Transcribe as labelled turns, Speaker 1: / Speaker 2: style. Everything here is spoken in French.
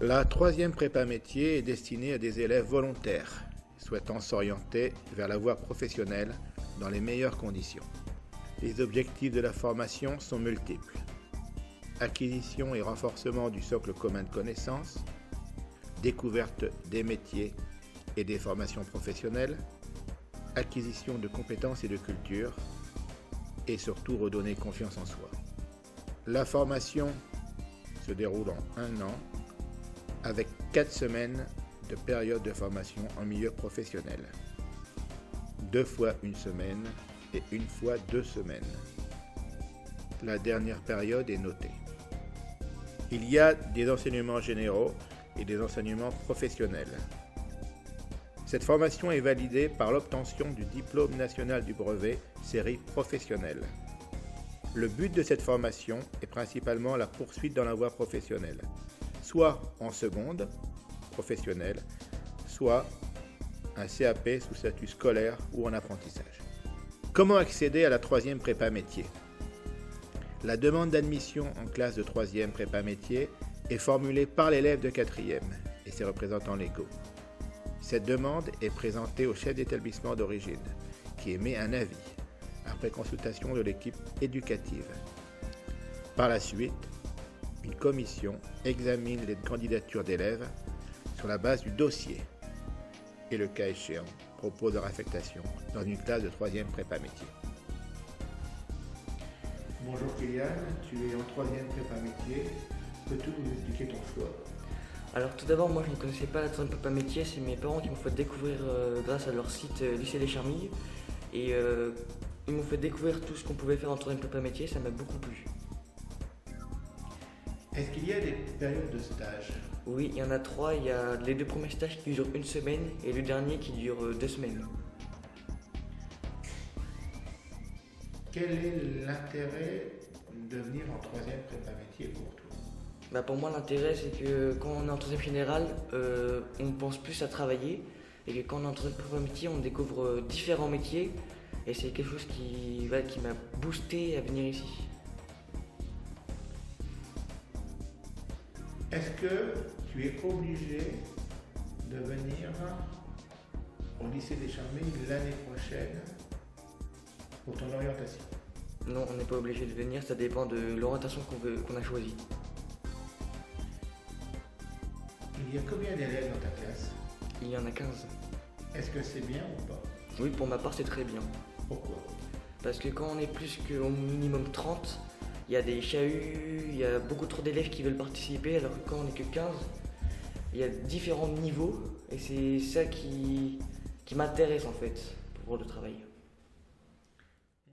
Speaker 1: La troisième prépa métier est destinée à des élèves volontaires souhaitant s'orienter vers la voie professionnelle dans les meilleures conditions. Les objectifs de la formation sont multiples. Acquisition et renforcement du socle commun de connaissances, découverte des métiers et des formations professionnelles, acquisition de compétences et de culture, et surtout redonner confiance en soi. La formation se déroule en 1 an, avec 4 semaines de période de formation en milieu professionnel. 2 fois 1 semaine et 1 fois 2 semaines. La dernière période est notée. Il y a des enseignements généraux et des enseignements professionnels. Cette formation est validée par l'obtention du diplôme national du brevet série professionnelle. Le but de cette formation est principalement la poursuite dans la voie professionnelle, soit en seconde professionnelle, soit un CAP sous statut scolaire ou en apprentissage. Comment accéder à la troisième prépa métier? La demande d'admission en classe de troisième prépa métier est formulée par l'élève de quatrième et ses représentants légaux. Cette demande est présentée au chef d'établissement d'origine, qui émet un avis, après consultation de l'équipe éducative. Par la suite, une commission examine les candidatures d'élèves sur la base du dossier et, le cas échéant, propose leur affectation dans une classe de troisième prépa métier. Bonjour Kylian, tu es en troisième prépa métier. Peux-tu nous expliquer ton choix?
Speaker 2: Alors tout d'abord, moi je ne connaissais pas la troisième prépa métier, c'est mes parents qui m'ont fait découvrir grâce à leur site Lycée Les Charmilles. Et ils m'ont fait découvrir tout ce qu'on pouvait faire en troisième prépa métier, ça m'a beaucoup plu.
Speaker 1: Est-ce qu'il y a des périodes de stage?
Speaker 2: Oui, il y en a 3, il y a les 2 premiers stages qui durent 1 semaine et le dernier qui dure 2 semaines.
Speaker 1: Quel est l'intérêt de venir en troisième prépa métier pour toi?
Speaker 2: Pour moi l'intérêt c'est que quand on est en troisième générale, on pense plus à travailler et que quand on est en troisième prépa métier, on découvre différents métiers et c'est quelque chose qui m'a boosté à venir ici.
Speaker 1: Est-ce que tu es obligé de venir au lycée des Charmilles l'année prochaine pour ton orientation?
Speaker 2: Non, on n'est pas obligé de venir, ça dépend de l'orientation qu'on a choisie.
Speaker 1: Il y a combien d'élèves dans ta classe?
Speaker 2: Il y en a 15.
Speaker 1: Est-ce que c'est bien ou pas?
Speaker 2: Oui, pour ma part c'est très bien.
Speaker 1: Pourquoi?
Speaker 2: Parce que quand on est plus qu'au minimum 30, il y a des chahuts, il y a beaucoup trop d'élèves qui veulent participer, alors que quand on n'est que 15, il y a différents niveaux et c'est ça qui m'intéresse en fait pour le travail.